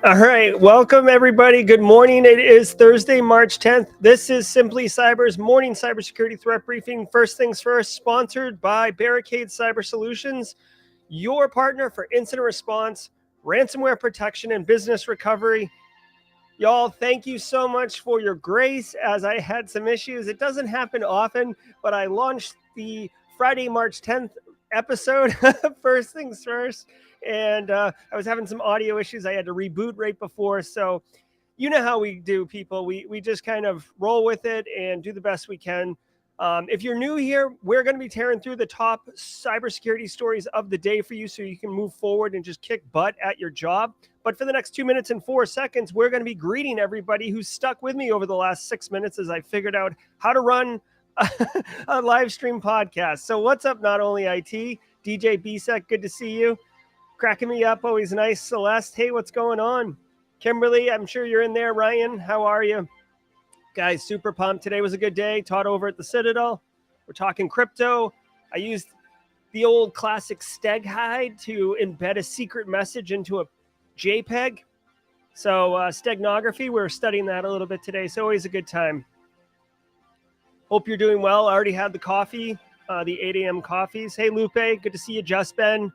All right, welcome everybody. Good morning. It is Thursday, March 10th. This is Simply Cyber's morning cybersecurity threat briefing. First things first, sponsored by Barricade Cyber Solutions, your partner for incident response, ransomware protection, and business recovery. Y'all, thank you so much for your grace as I had some issues. It doesn't happen often, but I launched the Friday, March 10th episode, first things first. And I was having some audio issues. I had to reboot right before. So, you know how we do, people. We just kind of roll with it and do the best we can. If you're new here, we're going to be tearing through the top cybersecurity stories of the day for you so you can move forward and just kick butt at your job. But for the next 2 minutes and 4 seconds, we're going to be greeting everybody who's stuck with me over the last 6 minutes as I figured out how to run a live stream podcast. So what's up, Not Only IT? DJ Bisek, good to see you. Cracking me up, always nice. Celeste, hey, what's going on? Kimberly, I'm sure you're in there. Ryan, how are you? Guys, super pumped. Today was a good day. Todd over at the Citadel. We're talking crypto. I used the old classic steg hide to embed a secret message into a JPEG. So steganography, we're studying that a little bit today. So always a good time. Hope you're doing well. I already had the coffee, the 8 a.m. coffees. Hey, Lupe, good to see you. Just Ben,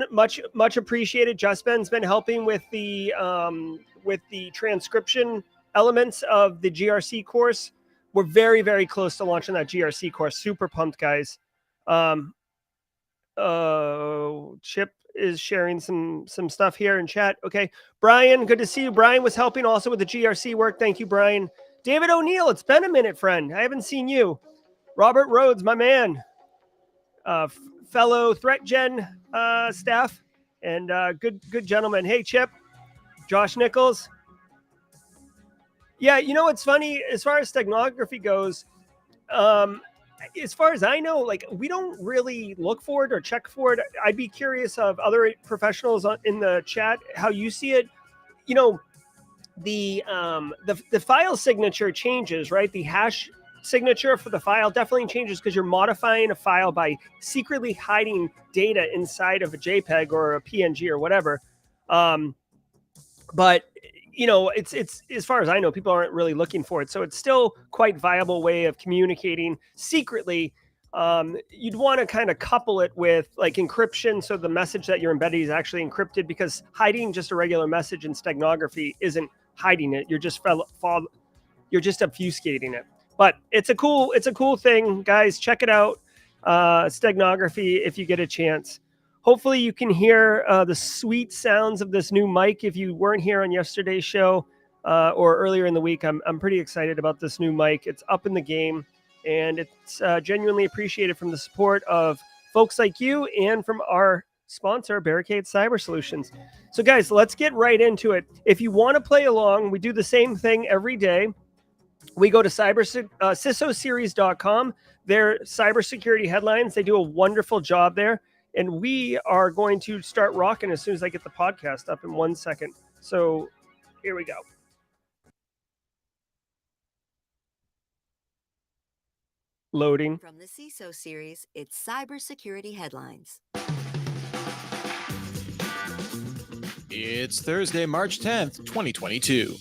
much appreciated. Just Ben's been helping with the transcription elements of the GRC course. We're very, very close to launching that GRC course. Super pumped, guys. Chip is sharing some stuff here in chat. Okay. Brian, good to see you. Brian was helping also with the GRC work. Thank you, Brian. David O'Neill, it's been a minute, friend. I haven't seen you. Robert Rhodes, my man. Fellow Threat Gen staff and good gentleman. Hey, Chip. Josh Nichols. Yeah, you know what's funny? As far as steganography goes, as far as I know, like we don't really look for it or check for it. I'd be curious of other professionals in the chat how you see it. You know, the file signature changes, right? The hash signature for the file definitely changes because you're modifying a file by secretly hiding data inside of a JPEG or a PNG or whatever. But you know, it's as far as I know, people aren't really looking for it. So it's still quite viable way of communicating secretly. You'd want to kind of couple it with like encryption. So the message that you're embedding is actually encrypted, because hiding just a regular message in steganography isn't hiding it. You're just obfuscating it. But it's a cool thing, guys. Check it out. Steganography if you get a chance. Hopefully you can hear the sweet sounds of this new mic. If you weren't here on yesterday's show or earlier in the week, I'm pretty excited about this new mic. It's up in the game, and it's genuinely appreciated from the support of folks like you and from our sponsor, Barricade Cyber Solutions. So guys, let's get right into it. If you want to play along, we do the same thing every day. We go to CISOseries.com. Their cybersecurity headlines. They do a wonderful job there. And we are going to start rocking as soon as I get the podcast up in 1 second. So here we go. Loading. From the CISO series, it's cybersecurity headlines. It's Thursday, March 10th, 2022.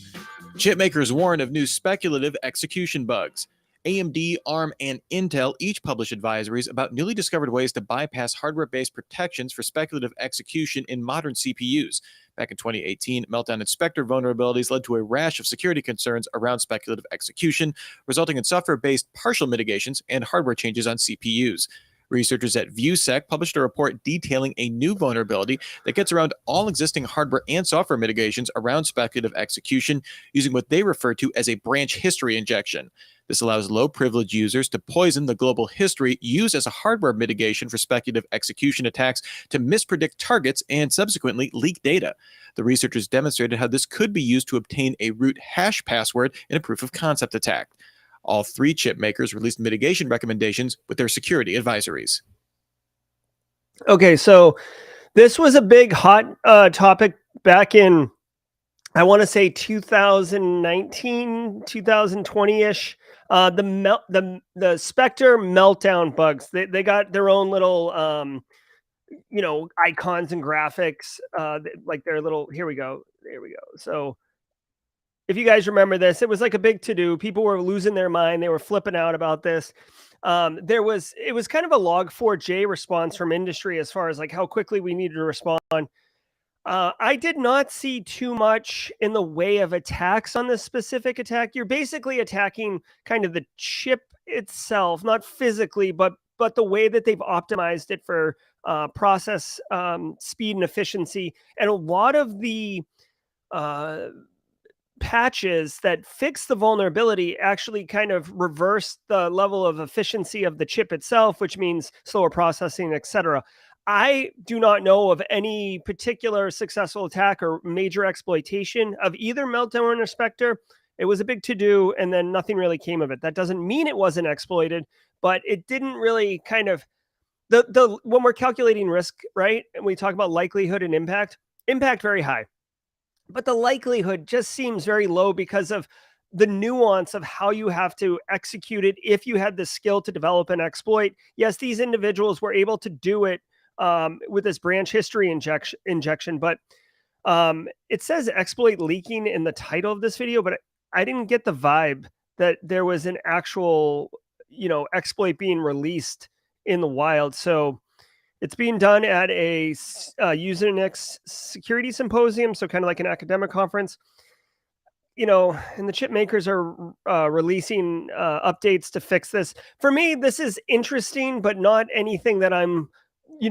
Chipmakers warn of new speculative execution bugs. AMD, ARM, and Intel each publish advisories about newly discovered ways to bypass hardware-based protections for speculative execution in modern CPUs. Back in 2018, Meltdown and Spectre vulnerabilities led to a rash of security concerns around speculative execution, resulting in software-based partial mitigations and hardware changes on CPUs. Researchers at ViewSec published a report detailing a new vulnerability that gets around all existing hardware and software mitigations around speculative execution using what they refer to as a branch history injection. This allows low-privilege users to poison the global history used as a hardware mitigation for speculative execution attacks to mispredict targets and subsequently leak data. The researchers demonstrated how this could be used to obtain a root hash password in a proof-of-concept attack. All three chip makers released mitigation recommendations with their security advisories. Okay, so this was a big hot topic back in, I want to say 2019, 2020-ish. The Spectre meltdown bugs. They got their own little icons and graphics, like their little, here we go. there we go. So if you guys remember this, it was like a big to-do. People were losing their mind. They were flipping out about this. It was kind of a log4j response from industry as far as like how quickly we needed to respond. I did not see too much in the way of attacks on this specific attack. You're basically attacking kind of the chip itself, not physically, but the way that they've optimized it for process speed and efficiency. And a lot of the uh, patches that fix the vulnerability actually kind of reverse the level of efficiency of the chip itself, which means slower processing, etc. I do not know of any particular successful attack or major exploitation of either Meltdown or Spectre. It was a big to do, and then nothing really came of it. That doesn't mean it wasn't exploited, but it didn't really kind of the when we're calculating risk, right? And we talk about likelihood and impact very high, but the likelihood just seems very low because of the nuance of how you have to execute it if you had the skill to develop an exploit. Yes, these individuals were able to do it with this branch history injection, but it says exploit leaking in the title of this video, but I didn't get the vibe that there was an actual, exploit being released in the wild. So it's being done at a Usenix security symposium, so kind of like an academic conference. And the chip makers are releasing updates to fix this. For me, this is interesting, but not anything that I'm,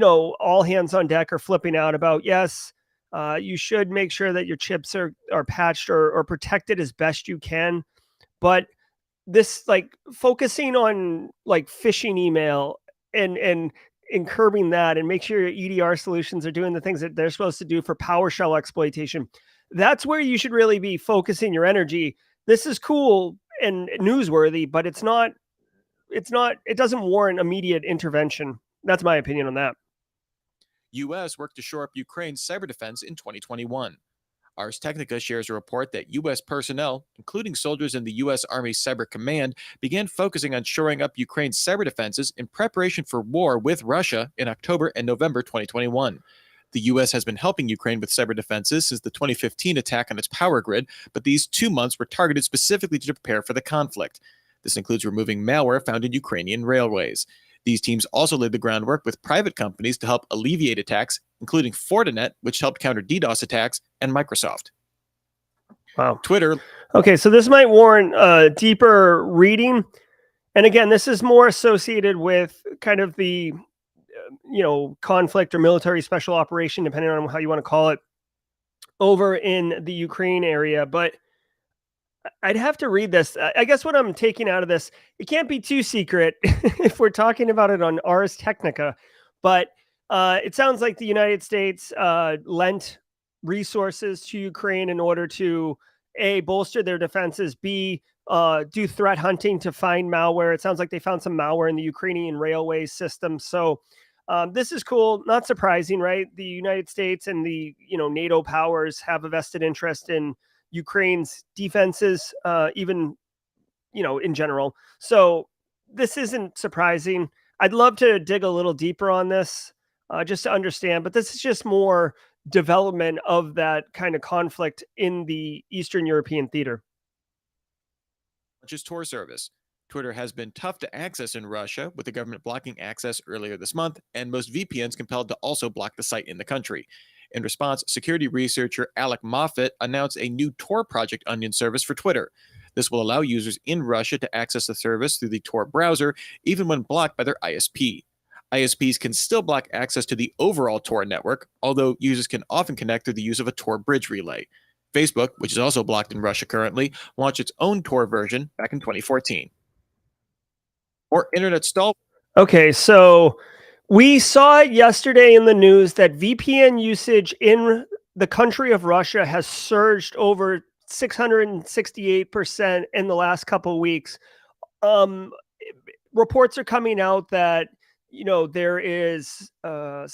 all hands on deck or flipping out about. Yes, you should make sure that your chips are patched or protected as best you can. But this, like, focusing on like phishing email and curbing that, and make sure your EDR solutions are doing the things that they're supposed to do for PowerShell exploitation. That's where you should really be focusing your energy. This is cool and newsworthy, but it doesn't warrant immediate intervention. That's my opinion on that. U.S. worked to shore up Ukraine's cyber defense in 2021. Ars Technica shares a report that U.S. personnel, including soldiers in the U.S. Army Cyber Command, began focusing on shoring up Ukraine's cyber defenses in preparation for war with Russia in October and November 2021. The U.S. has been helping Ukraine with cyber defenses since the 2015 attack on its power grid, but these 2 months were targeted specifically to prepare for the conflict. This includes removing malware found in Ukrainian railways. These teams also laid the groundwork with private companies to help alleviate attacks, including Fortinet, which helped counter DDoS attacks, and Microsoft. Wow. Twitter. Okay, so this might warrant deeper reading. And again, this is more associated with kind of the, conflict or military special operation, depending on how you want to call it, over in the Ukraine area. But I'd have to read this. I guess what I'm taking out of this, it can't be too secret if we're talking about it on Ars Technica, but it sounds like the United States lent resources to Ukraine in order to A, bolster their defenses, B, do threat hunting to find malware. It sounds like they found some malware in the Ukrainian railway system. So this is cool. Not surprising, right? The United States and the NATO powers have a vested interest in Ukraine's defenses, even, in general. So this isn't surprising. I'd love to dig a little deeper on this just to understand, but this is just more development of that kind of conflict in the Eastern European theater. Launches Tor service. Twitter has been tough to access in Russia, with the government blocking access earlier this month, and most VPNs compelled to also block the site in the country. In response, security researcher Alec Moffat announced a new Tor Project Onion service for Twitter. This will allow users in Russia to access the service through the Tor browser, even when blocked by their ISP. ISPs can still block access to the overall Tor network, although users can often connect through the use of a Tor bridge relay. Facebook, which is also blocked in Russia currently, launched its own Tor version back in 2014. Or internet stall. Okay, so we saw it yesterday in the news that VPN usage in the country of Russia has surged over 668% in the last couple of weeks. Reports are coming out that, there is, how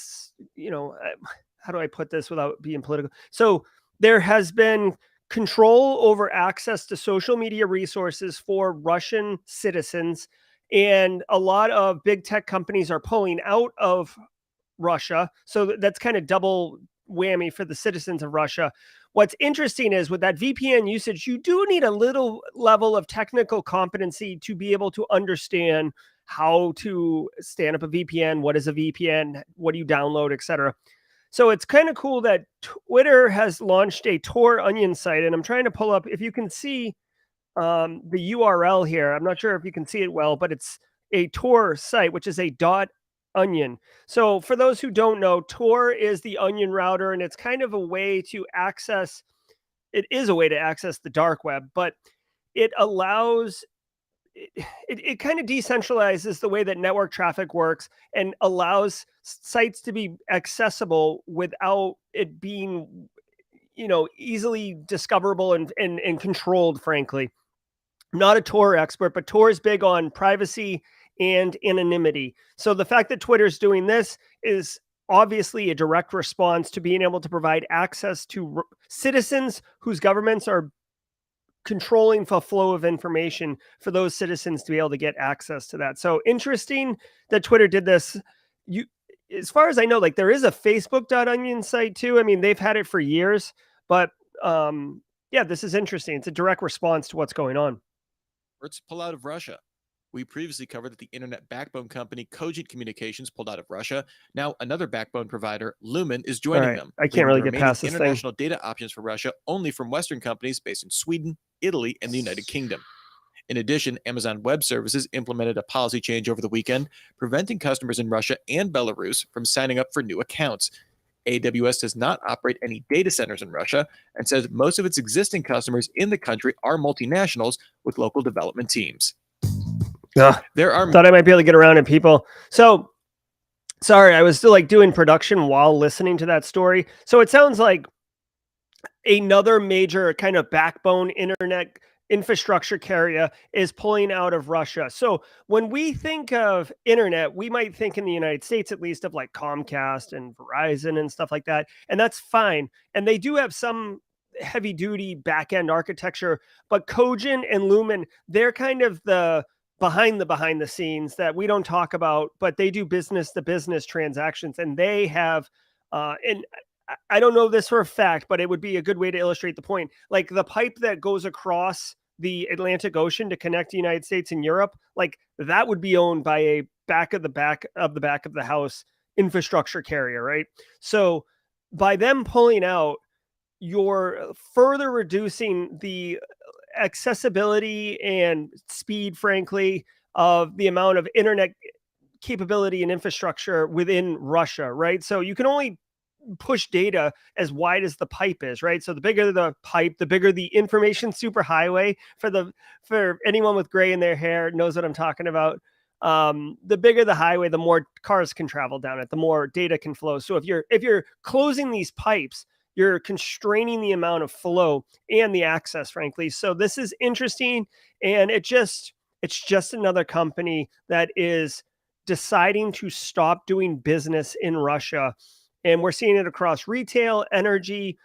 do I put this without being political? So there has been control over access to social media resources for Russian citizens. And a lot of big tech companies are pulling out of Russia. So that's kind of double whammy for the citizens of Russia. what's interesting is with that VPN usage, you do need a little level of technical competency to be able to understand how to stand up a VPN, what is a VPN, what do you download, etc. So it's kind of cool that Twitter has launched a Tor Onion site, and I'm trying to pull up if you can see the URL here. I'm not sure if you can see it well, but it's a Tor site, which is a .onion. So for those who don't know, Tor is the Onion router, and it's kind of a way to access. It is a way to access the dark web, but it allows it kind of decentralizes the way that network traffic works and allows sites to be accessible without it being easily discoverable and controlled, frankly. I'm not a Tor expert, but Tor is big on privacy and anonymity. So the fact that Twitter's doing this is obviously a direct response to being able to provide access to citizens whose governments are controlling the flow of information for those citizens to be able to get access to that. So interesting that Twitter did this. You, as far as I know, like there is a Facebook.onion site too. I mean, they've had it for years, but yeah, this is interesting. It's a direct response to what's going on. Let's pull out of Russia. We previously covered that the internet backbone company Cogent Communications pulled out of Russia. Now, another backbone provider, Lumen, is joining them. I can't really get past this international data options for Russia only from Western companies based in Sweden, Italy, and the United Kingdom. In addition, Amazon Web Services implemented a policy change over the weekend, preventing customers in Russia and Belarus from signing up for new accounts. AWS does not operate any data centers in Russia and says most of its existing customers in the country are multinationals with local development teams. There are thought I might be able to get around it, people. So sorry, I was still like doing production while listening to that story. So it sounds like another major kind of backbone internet infrastructure carrier is pulling out of Russia. So when we think of internet, we might think in the United States, at least, of like Comcast and Verizon and stuff like that. And that's fine. And they do have some heavy duty back end architecture, but Cogent and Lumen, they're kind of the behind the scenes that we don't talk about, but they do business to business transactions, and they have and I don't know this for a fact, but it would be a good way to illustrate the point. Like the pipe that goes across the Atlantic Ocean to connect the United States and Europe, like that would be owned by a back of the house infrastructure carrier, right? So by them pulling out, you're further reducing the accessibility and speed, frankly, of the amount of internet capability and infrastructure within Russia, right? So you can only push data as wide as the pipe is, right? So the bigger the pipe, the bigger the information superhighway. For anyone with gray in their hair knows what I'm talking about. The bigger the highway, the more cars can travel down it, the more data can flow. So if you're closing these pipes, you're constraining the amount of flow and the access, frankly. So this is interesting, and it's just another company that is deciding to stop doing business in Russia. And we're seeing it across retail, energy,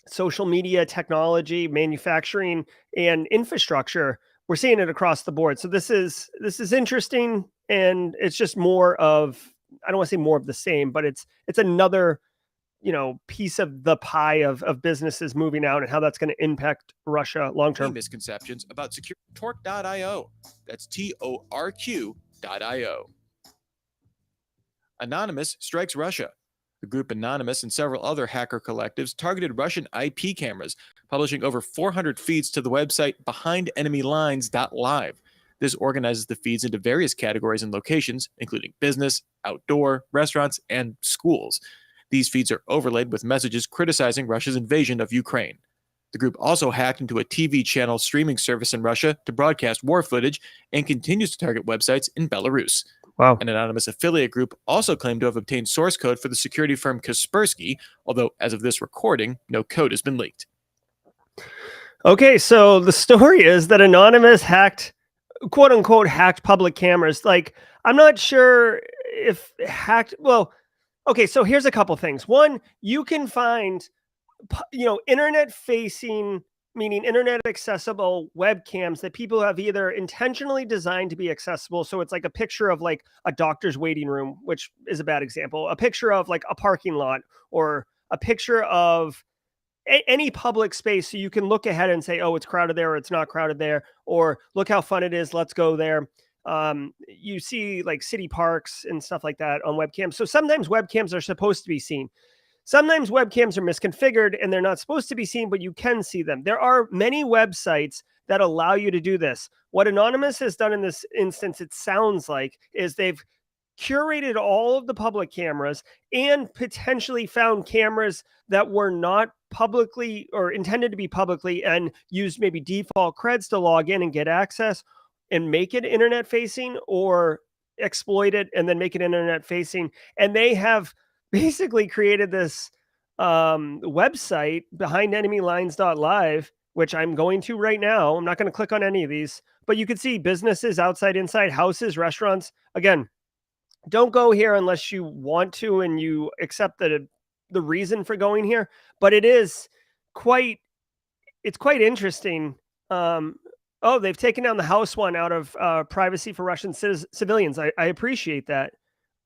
social media, technology, manufacturing, and infrastructure. We're seeing it across the board. So this is interesting, and it's just more of, I don't want to say more of the same, but it's another piece of the pie of businesses moving out and how that's going to impact Russia long term. Misconceptions about secure torque.io. That's TORQ.io. Anonymous strikes Russia. The group Anonymous and several other hacker collectives targeted Russian IP cameras, publishing over 400 feeds to the website BehindEnemyLines.live. This organizes the feeds into various categories and locations, including business, outdoor, restaurants, and schools. These feeds are overlaid with messages criticizing Russia's invasion of Ukraine. The group also hacked into a TV channel streaming service in Russia to broadcast war footage and continues to target websites in Belarus. Wow. An anonymous affiliate group also claimed to have obtained source code for the security firm Kaspersky, although as of this recording, no code has been leaked. Okay, so the story is that Anonymous quote unquote hacked public cameras. Like, I'm not sure if hacked, well, okay, so here's a couple things. One, you can find, internet facing, meaning internet accessible webcams that people have either intentionally designed to be accessible. So it's like a picture of like a doctor's waiting room, which is a bad example, a picture of like a parking lot, or a picture of any public space, so you can look ahead and say, oh, it's crowded there, or it's not crowded there, or look how fun it is, let's go there. You see like city parks and stuff like that on webcams. So sometimes webcams are supposed to be seen. Sometimes webcams are misconfigured and they're not supposed to be seen, but you can see them. There are many websites that allow you to do this. What Anonymous has done in this instance, it sounds like, is they've curated all of the public cameras and potentially found cameras that were not publicly or intended to be publicly, and used maybe default creds to log in and get access and make it internet facing, or exploit it and then make it internet facing. And they have basically created this website, behindenemy-lines.live, which I'm going to right now. I'm not going to click on any of these, but you can see businesses outside, inside, houses, restaurants. Again, don't go here unless you want to and you accept the reason for going here. But it's quite interesting. Oh, they've taken down the house one out of privacy for Russian civilians. I appreciate that.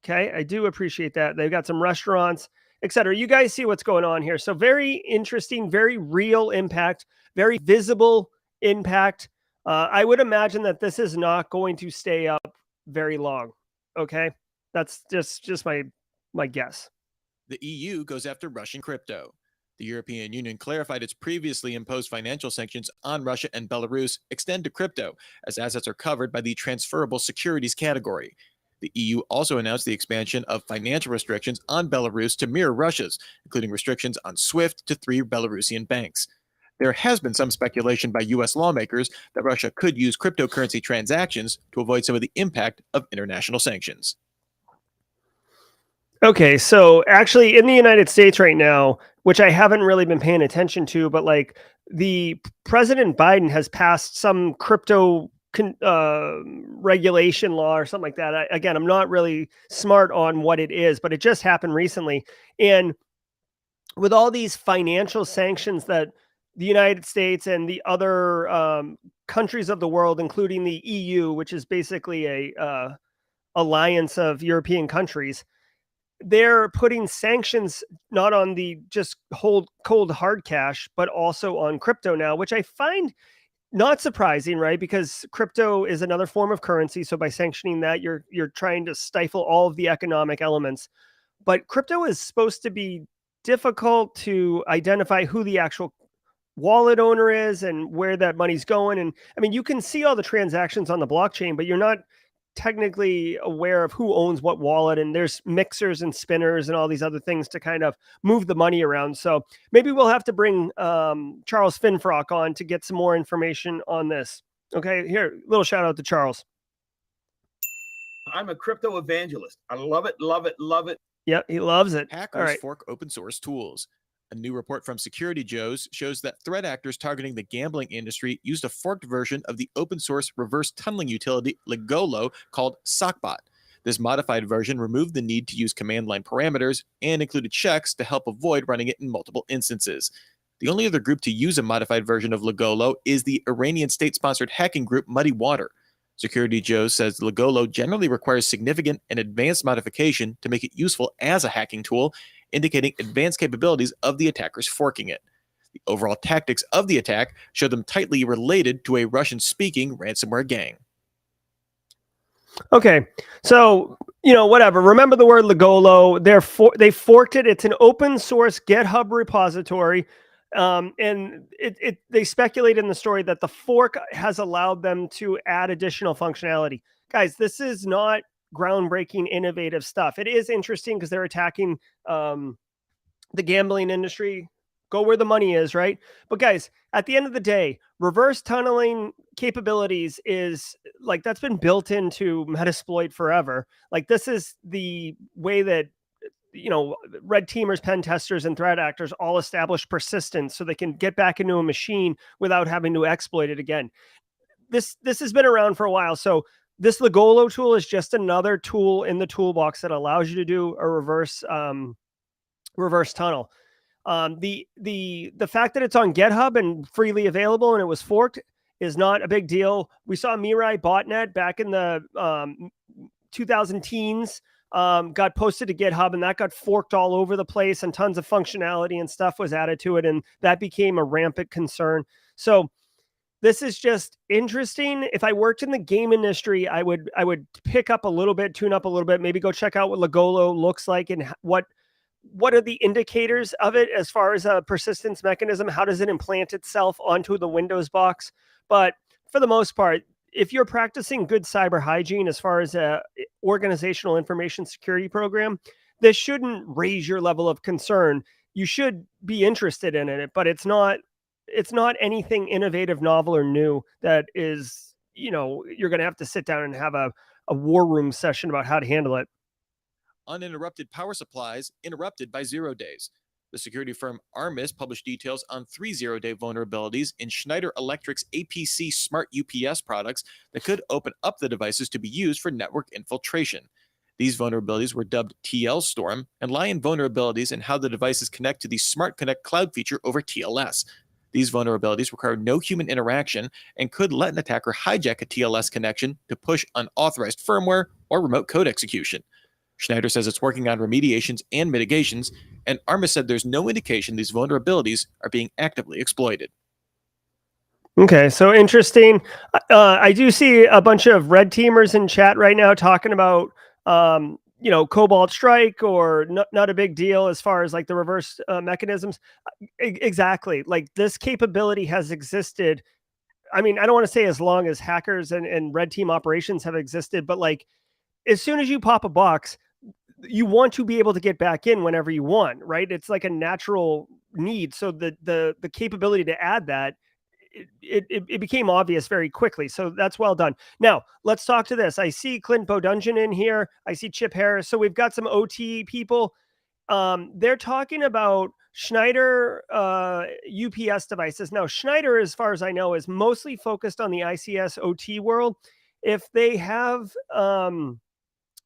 Okay, I do appreciate that. They've got some restaurants, etc. You guys see what's going on here. So very interesting, very real impact, very visible impact. I would imagine that this is not going to stay up very long. Okay, that's just my guess. The EU goes after Russian crypto. The European Union clarified its previously imposed financial sanctions on Russia and Belarus extend to crypto, as assets are covered by the transferable securities category. The EU also announced the expansion of financial restrictions on Belarus to mirror Russia's, including restrictions on SWIFT to 3 Belarusian banks. There has been some speculation by U.S. lawmakers that Russia could use cryptocurrency transactions to avoid some of the impact of international sanctions. Okay, so actually in the United States right now, which I haven't really been paying attention to, but like the President Biden has passed some crypto regulation law or something like that. Again, I'm not really smart on what it is, but it just happened recently. And with all these financial sanctions that the United States and the other countries of the world, including the EU, which is basically a alliance of European countries, they're putting sanctions not on the just cold hard cash, but also on crypto now, which I find not surprising, right? Because crypto is another form of currency. So by sanctioning that, you're trying to stifle all of the economic elements. But crypto is supposed to be difficult to identify who the actual wallet owner is and where that money's going. And I mean, you can see all the transactions on the blockchain, but you're not technically aware of who owns what wallet, and there's mixers and spinners and all these other things to kind of move the money around. So maybe we'll have to bring Charles Finfrock on to get some more information on this. Okay, here, little shout out to Charles. I'm a crypto evangelist. I love it, love it, love it. Yeah, he loves it. Hackers fork open source tools. A new report from Security Joe's shows that threat actors targeting the gambling industry used a forked version of the open source reverse tunneling utility Ligolo called Sockbot. This modified version removed the need to use command line parameters and included checks to help avoid running it in multiple instances. The only other group to use a modified version of Ligolo is the Iranian state-sponsored hacking group Muddy Water. Security Joe says Ligolo generally requires significant and advanced modification to make it useful as a hacking tool, indicating advanced capabilities of the attackers forking it. The overall tactics of the attack show them tightly related to a Russian-speaking ransomware gang. Okay, so, whatever. Remember the word Ligolo. They forked it. It's an open source GitHub repository. And they speculate in the story that the fork has allowed them to add additional functionality. Guys, this is not groundbreaking, innovative stuff. It is interesting because they're attacking the gambling industry. Go where the money is, right? But guys, at the end of the day, reverse tunneling capabilities is like, that's been built into Metasploit forever. Like, this is the way that red teamers, pen testers, and threat actors all establish persistence so they can get back into a machine without having to exploit it again. This has been around for a while. So this Ligolo tool is just another tool in the toolbox that allows you to do a reverse tunnel. The fact that it's on GitHub and freely available and it was forked is not a big deal. We saw Mirai botnet back in the 2000 teens. got posted to GitHub, and that got forked all over the place, and tons of functionality and stuff was added to it, and that became a rampant concern. So this is just interesting. If I worked in the game industry, I would pick up a little bit, tune up a little bit, maybe go check out what Legolo looks like and what are the indicators of it as far as a persistence mechanism. How does it implant itself onto the Windows box? But for the most part, if you're practicing good cyber hygiene as far as a organizational information security program, this shouldn't raise your level of concern. You should be interested in it, but it's not anything innovative, novel, or new that is, you're going to have to sit down and have a war room session about how to handle it. Uninterrupted power supplies interrupted by 0 days. The security firm Armis published details on 3 0-day vulnerabilities in Schneider Electric's APC smart UPS products that could open up the devices to be used for network infiltration. These vulnerabilities were dubbed TL Storm and lie in vulnerabilities in how the devices connect to the Smart Connect cloud feature over TLS. These vulnerabilities require no human interaction and could let an attacker hijack a TLS connection to push unauthorized firmware or remote code execution. Schneider says it's working on remediations and mitigations, and Armis said there's no indication these vulnerabilities are being actively exploited. Okay, so interesting. I do see a bunch of red teamers in chat right now talking about, Cobalt Strike or not a big deal as far as like the reverse mechanisms. Exactly. Like this capability has existed. I mean, I don't want to say as long as hackers and red team operations have existed, but like as soon as you pop a box, you want to be able to get back in whenever you want, right? It's like a natural need. So the capability to add that, it became obvious very quickly. So that's well done. Now let's talk to this. I see Clint Bodungeon in here. I see Chip Harris. So we've got some OT people. They're talking about Schneider UPS devices. Now Schneider, as far as I know, is mostly focused on the ICS OT world. If they have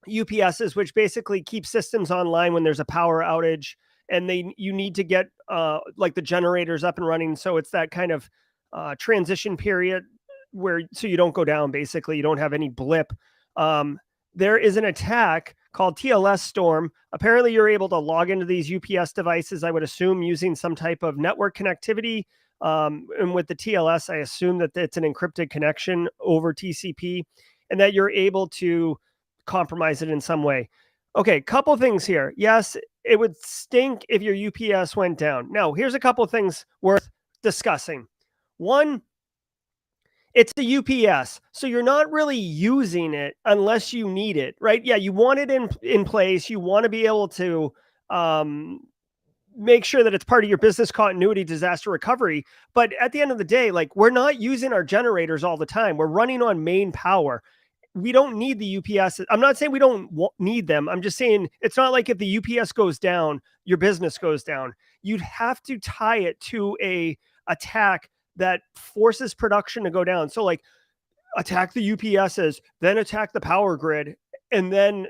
UPSs, which basically keep systems online when there's a power outage, and you need to get like the generators up and running. So it's that kind of transition period where so you don't go down. Basically, you don't have any blip. There is an attack called TLS Storm. Apparently, you're able to log into these UPS devices, I would assume, using some type of network connectivity. And with the TLS, I assume that it's an encrypted connection over TCP, and that you're able to compromise it in some way. Okay, couple things here. Yes, it would stink if your UPS went down. Now, here's a couple things worth discussing. One, it's a UPS, so you're not really using it unless you need it, right? Yeah, you want it in place. You want to be able to make sure that it's part of your business continuity, disaster recovery. But at the end of the day, like we're not using our generators all the time. We're running on main power. We don't need the UPS. I'm not saying we don't need them. I'm just saying it's not like if the UPS goes down, your business goes down. You'd have to tie it to a attack that forces production to go down. So like attack the UPSs, then attack the power grid, and then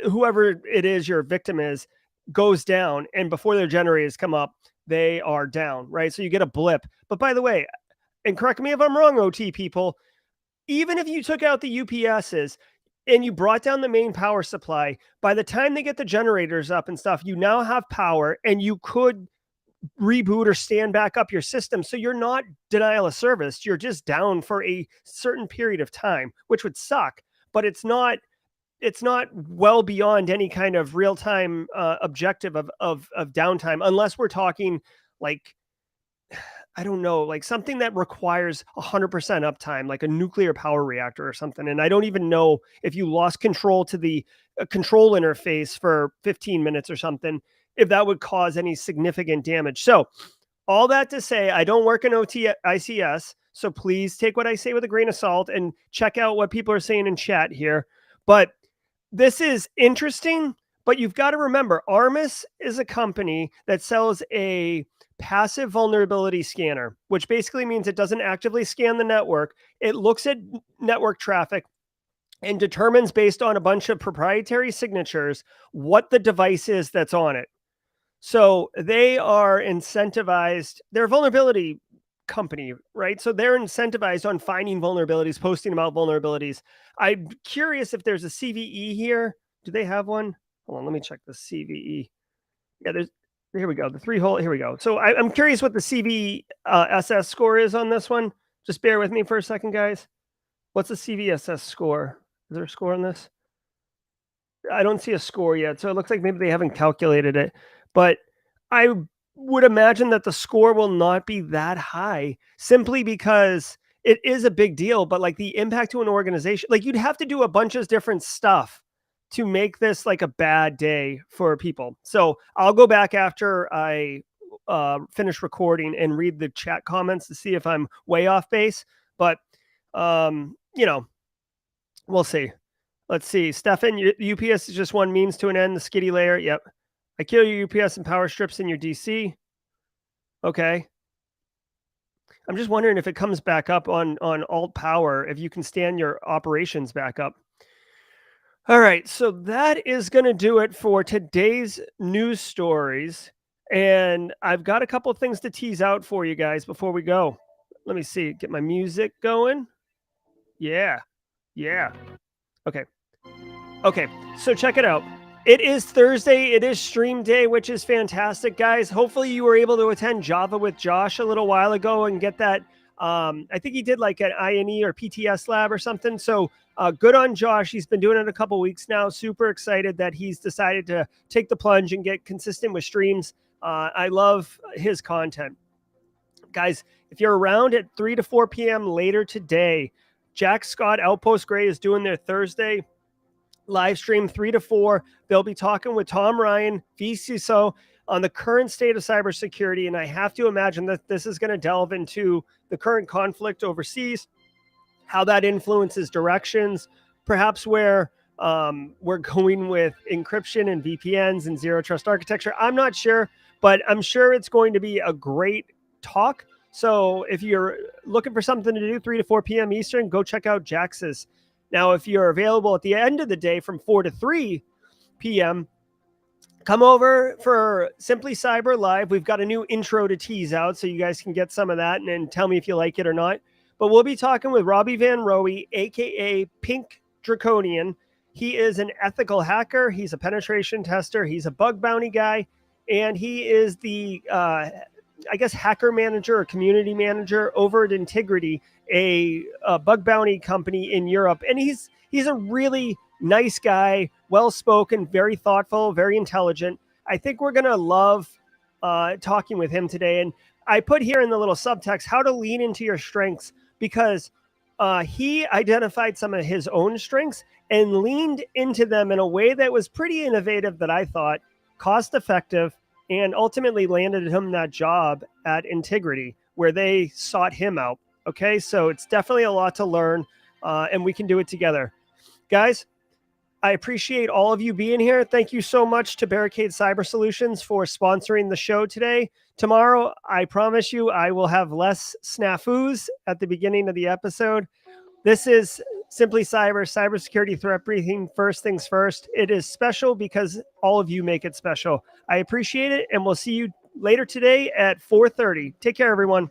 whoever it is your victim is goes down, and before their generators come up, they are down, right? So you get a blip. But by the way, and correct me if I'm wrong, OT people, even if you took out the UPSs and you brought down the main power supply, by the time they get the generators up and stuff, you now have power and you could reboot or stand back up your system. So you're not denial of service. You're just down for a certain period of time, which would suck, but it's not well beyond any kind of real-time objective of downtime, unless we're talking like, I don't know, like something that requires 100% uptime, like a nuclear power reactor or something. And I don't even know if you lost control to the control interface for 15 minutes or something, if that would cause any significant damage. So all that to say, I don't work in OT ICS, so please take what I say with a grain of salt and check out what people are saying in chat here. But this is interesting, but you've got to remember, Armis is a company that sells a passive vulnerability scanner, which basically means it doesn't actively scan the network. It looks at network traffic and determines based on a bunch of proprietary signatures what the device is that's on it. So they are incentivized. They're a vulnerability company, right? So they're incentivized on finding vulnerabilities, posting about vulnerabilities. I'm curious if there's a CVE here. Do they have one? Hold on, let me check the CVE. Yeah, here we go. The here we go. So I'm curious what the CVSS score is on this one. Just bear with me for a second, guys. What's the CVSS score? Is there a score on this? I don't see a score yet, so it looks like maybe they haven't calculated it. But I would imagine that the score will not be that high simply because it is a big deal, but like the impact to an organization, like you'd have to do a bunch of different stuff to make this like a bad day for people. So I'll go back after I finish recording and read the chat comments to see if I'm way off base. But, we'll see. Let's see. Stefan, UPS is just one means to an end, the skitty layer. Yep. I kill your UPS and power strips in your DC. Okay. I'm just wondering if it comes back up on alt power, if you can stand your operations back up. All right. So that is going to do it for today's news stories. And I've got a couple of things to tease out for you guys before we go. Let me see. Get my music going. Yeah. Yeah. Okay. Okay, so check it out. It is Thursday. It is stream day, which is fantastic, guys. Hopefully you were able to attend Java with Josh a little while ago and get that. I think he did like an INE or PTS lab or something. So good on Josh. He's been doing it a couple weeks now. Super excited that he's decided to take the plunge and get consistent with streams. I love his content. Guys, if you're around at 3 to 4 p.m. later today, Jack Scott Outpost Gray is doing their Thursday live stream 3 to 4. They'll be talking with Tom Ryan, VCISO, on the current state of cybersecurity. And I have to imagine that this is going to delve into the current conflict overseas, how that influences directions, perhaps where we're going with encryption and VPNs and zero trust architecture. I'm not sure, but I'm sure it's going to be a great talk. So if you're looking for something to do 3 to 4 p.m. Eastern, go check out Jax's. Now, if you're available at the end of the day from 4 to 3 p.m., come over for Simply Cyber Live. We've got a new intro to tease out, so you guys can get some of that and tell me if you like it or not. But we'll be talking with Robbie Van Roe, a.k.a. Pink Draconian. He is an ethical hacker. He's a penetration tester. He's a bug bounty guy. And he is the, hacker manager or community manager over at Integrity, a bug bounty company in Europe. And he's a really nice guy, well-spoken, very thoughtful, very intelligent. I think we're going to love talking with him today. And I put here in the little subtext how to lean into your strengths, because he identified some of his own strengths and leaned into them in a way that was pretty innovative, that I thought cost-effective, and ultimately landed him that job at Integrity where they sought him out. Okay, so it's definitely a lot to learn, and we can do it together. Guys, I appreciate all of you being here. Thank you so much to Barricade Cyber Solutions for sponsoring the show today. Tomorrow, I promise you, I will have less snafus at the beginning of the episode. This is Simply Cybersecurity Threat Briefing. First things first. It is special because all of you make it special. I appreciate it, and we'll see you later today at 4:30. Take care, everyone.